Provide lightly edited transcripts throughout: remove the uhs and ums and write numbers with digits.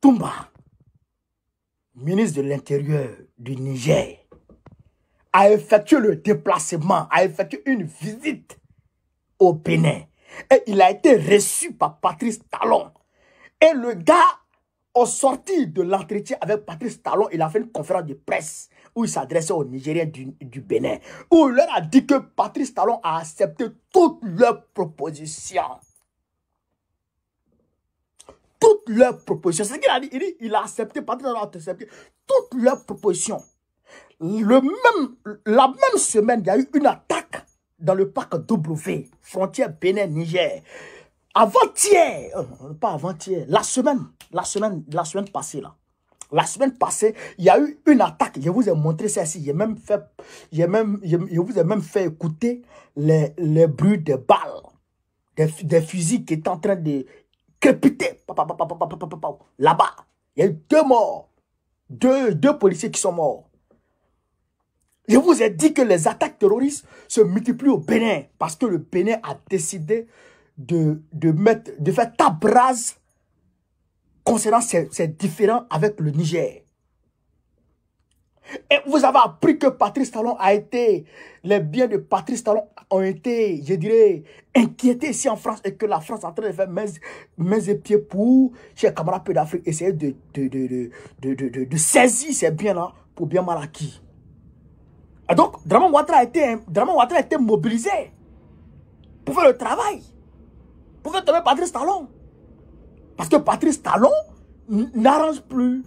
Toumba, ministre de l'Intérieur du Niger, a effectué le déplacement, a effectué une visite au Bénin. Et il a été reçu par Patrice Talon. Et le gars, au sorti de l'entretien avec Patrice Talon, il a fait une conférence de presse où il s'adressait aux Nigériens du Bénin, où il leur a dit que Patrice Talon a accepté toutes leurs propositions. Toutes leurs propositions. C'est ce qu'il a dit. Il a accepté, Patrice Talon a accepté toutes leurs propositions. La même semaine, il y a eu une attaque dans le parc W, frontière Bénin-Niger. Avant-hier, pas avant-hier, la semaine passée là. La semaine passée, il y a eu une attaque. Je vous ai montré ça ici. Je vous ai même fait écouter les bruits de balles, des fusils qui étaient en train de crépiter. Là-bas, il y a eu 2 morts. Deux policiers qui sont morts. Je vous ai dit que les attaques terroristes se multiplient au Bénin parce que le Bénin a décidé de faire table rase concernant ces différends avec le Niger. Et vous avez appris que Patrice Talon les biens de Patrice Talon ont été, je dirais, inquiétés ici en France et que la France est en train de faire mains et pieds pour, chez camarades peu d'Afrique, essayer de saisir ces biens-là pour bien mal acquis. Et donc, Draman Ouattara a été mobilisé pour faire le travail, pour faire tomber Patrice Talon. Parce que Patrice Talon n'arrange plus,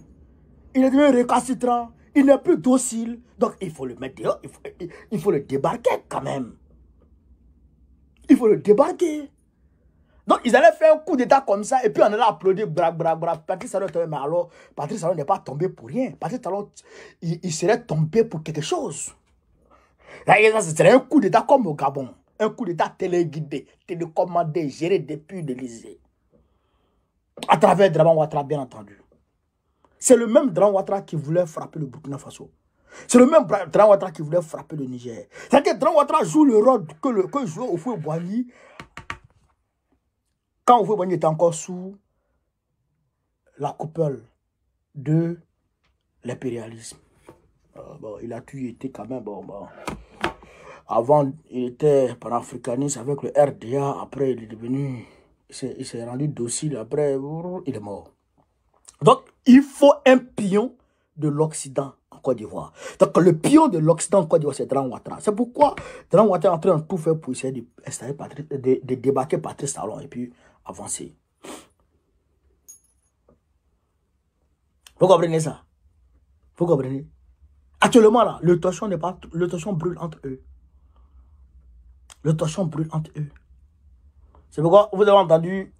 il est devenu récalcitrant, il n'est plus docile, donc il faut le mettre dehors, il faut le débarquer quand même. Il faut le débarquer. Donc ils allaient faire un coup d'état comme ça, et puis on allait applaudir, bra. Patrice Talon est tombé, mais alors, Patrice Talon n'est pas tombé pour rien. Patrice Talon, il serait tombé pour quelque chose. Là, ce serait un coup d'état comme au Gabon. Un coup d'état téléguidé, télécommandé, géré depuis l'Élysée. À travers Draman Ouattara, bien entendu. C'est le même Draman Ouattara qui voulait frapper le Burkina Faso. C'est le même Draman Ouattara qui voulait frapper le Niger. C'est-à-dire que Draman Ouattara joue le rôle que jouait Houphouët-Boigny quand Houphouët-Boigny était encore sous la coupole de l'impérialisme. Bon, il a toujours été quand même... Bon. Avant, il était panafricaniste avec le RDA. Après, il est devenu... Il s'est rendu docile. Après, il est mort. Donc, il faut un pion de l'Occident en Côte d'Ivoire. Donc, le pion de l'Occident en Côte d'Ivoire, c'est Draman Ouattara. C'est pourquoi Draman Ouattara est en train de tout faire pour essayer de débarquer Patrice Talon et puis avancer. Vous comprenez ça? Vous comprenez? Actuellement, là, le torchon brûle entre eux. Le torchon brûle entre eux. C'est pourquoi vous avez entendu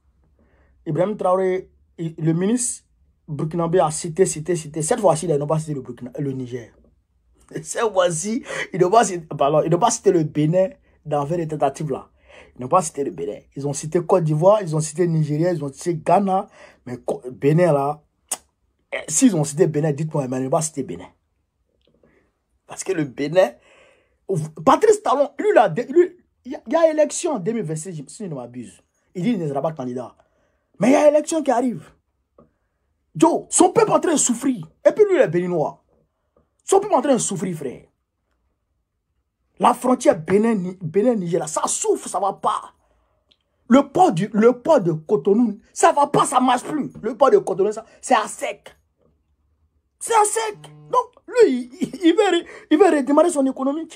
Ibrahim Traoré, le ministre burkinabé a cité. Cette fois-ci, ils n'ont pas cité le Niger. Cette fois-ci, ils n'ont pas cité le Bénin dans les tentatives là. Ils n'ont pas cité le Bénin. Ils ont cité Côte d'Ivoire, ils ont cité Nigeria, ils ont cité Ghana. Mais Bénin là, s'ils ont cité Bénin, dites-moi, mais ils n'ont pas cité Bénin. Parce que le Bénin, Patrice Talon, lui, il y a élection en 2026, si je ne m'abuse. Il dit qu'il ne sera pas candidat. Mais il y a élection qui arrive. Joe, son peuple est en train de souffrir. Et puis lui, il est béninois. Son peuple est en train de souffrir, frère. La frontière Bénin-Niger, ça souffre, ça ne va pas. Le port de Cotonou, ça ne va pas, ça ne marche plus. Le port de Cotonou, c'est à sec. C'est à sec. Donc, lui, il veut redémarrer son économie.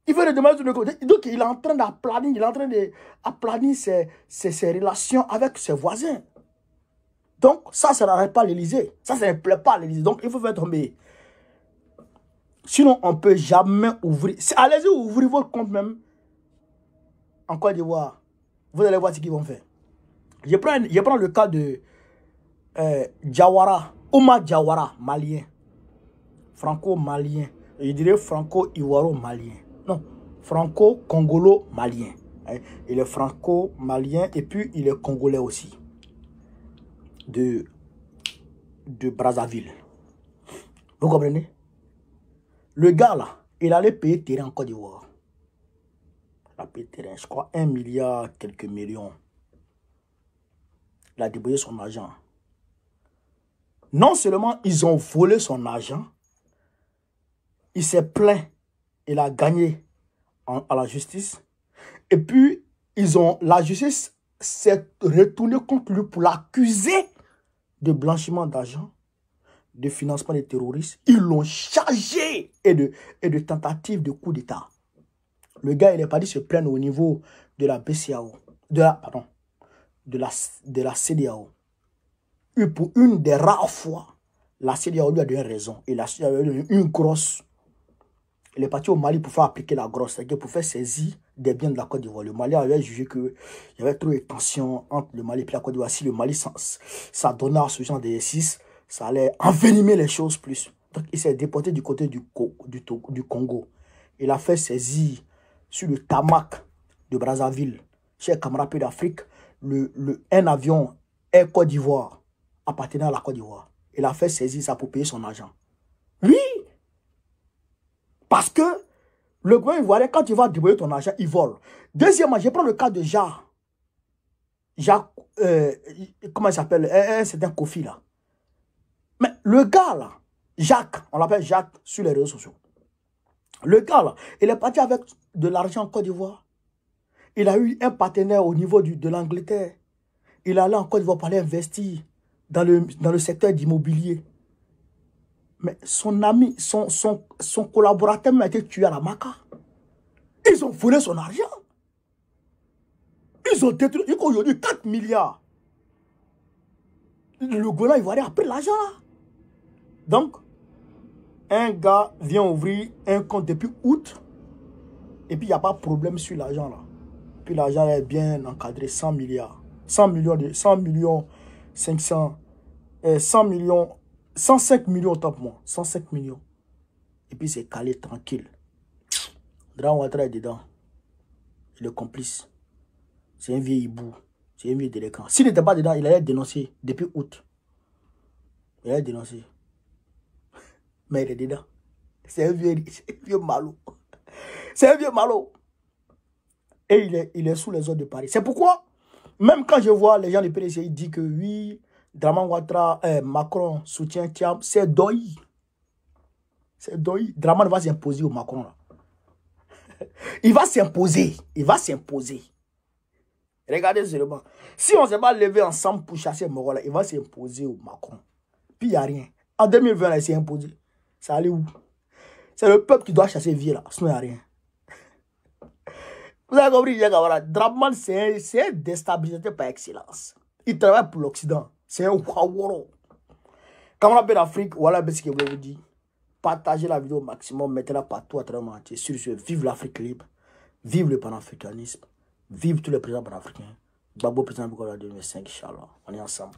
Il veut redémarrer son économie. Donc, il est en train d'aplanir ses relations avec ses voisins. Donc, ça n'arrête pas l'Élysée. Ça ne plaît pas à l'Élysée. Donc, il faut faire tomber. Sinon, on ne peut jamais ouvrir. Allez-y, ouvrez votre compte même en Côte d'Ivoire. Vous allez voir ce qu'ils vont faire. Je prends le cas de Diawara. Oumar Diawara, malien. Franco-malien. Je dirais franco-ivoiro-malien. Non, franco-congolo-malien. Il est franco-malien et puis il est congolais aussi. De Brazzaville. Vous comprenez? Le gars là, il allait payer terrain en Côte d'Ivoire. Il a payé terrain, je crois 1 milliard quelques millions. Il a débrouillé son argent. Non seulement ils ont volé son argent, il s'est plaint, il a gagné à la justice. Et puis, la justice s'est retournée contre lui pour l'accuser de blanchiment d'argent, de financement des terroristes. Ils l'ont chargé et de tentative de coup d'État. Le gars, il est parti se plaindre au niveau de la BCAO, de la CEDEAO. Et pour une des rares fois, la CEDEAO lui a donné raison. Et la CEDEAO lui a donné une grosse. Il est parti au Mali pour faire appliquer la grosse, c'est-à-dire pour faire saisir des biens de la Côte d'Ivoire. Le Mali avait jugé qu'il y avait trop de tensions entre le Mali et la Côte d'Ivoire. Si le Mali s'adonnait à ce genre d'exercice, ça allait envenimer les choses plus. Donc il s'est déporté du côté du Congo. Il a fait saisir sur le tarmac de Brazzaville, chez Camarade Pays d'Afrique, un avion Air Côte d'Ivoire appartenant à la Côte d'Ivoire. Il a fait saisir ça pour payer son argent. Oui! Parce que le gouvernement ivoirien, quand tu vas débrouiller ton argent, il vole. Deuxièmement, je prends le cas de Jacques, comment il s'appelle? C'est un Kofi là. Mais le gars là, Jacques, on l'appelle Jacques sur les réseaux sociaux. Le gars là, il est parti avec de l'argent en Côte d'Ivoire. Il a eu un partenaire au niveau de l'Angleterre. Il est allé en Côte d'Ivoire pour aller investir dans le secteur d'immobilier. Mais son ami, son collaborateur a été tué à la Maca. Ils ont volé son argent. Ils ont détruit, aujourd'hui 4 milliards. Le gouvernement ivoirien a pris l'argent. Donc, un gars vient ouvrir un compte depuis août. Et puis, il n'y a pas de problème sur l'argent là. Puis l'argent est bien encadré, 100 milliards. 100 millions, 500, 100 millions, 105 millions au top moins. 105 millions. Et puis c'est calé, tranquille. Dramane Ouattara est dedans. Il est complice. C'est un vieil hibou. C'est un vieil délinquant. S'il n'était pas dedans, il allait dénoncer depuis août. Il allait dénoncer. Mais il est dedans. C'est un vieux malot. C'est un vieux malot. Et il est sous les ordres de Paris. C'est pourquoi, même quand je vois les gens du PDC, ils disent que oui, Dramane Ouattara, Macron soutient Thiam, c'est doi. C'est doi. Dramane va s'imposer au Macron là. Il va s'imposer. Il va s'imposer. Regardez seulement. Si on ne s'est pas levé ensemble pour chasser Moro là, il va s'imposer au Macron. Puis il n'y a rien. En 2020, là, il s'est imposé. Ça allait où? C'est le peuple qui doit chasser Vieux là. Sinon, il n'y a rien. Vous avez compris, Dramane, c'est un déstabilisateur par excellence. Il travaille pour l'Occident. C'est un waworo. Camarade Pays d'Afrique, voilà ce que je voulais vous dire. Partagez la vidéo au maximum, mettez-la partout à travers le monde entier. Sur ce, vive l'Afrique libre, vive le panafricanisme, vive tous les présidents panafricains. Gbagbo président de 2005, Inch'Allah. On est ensemble.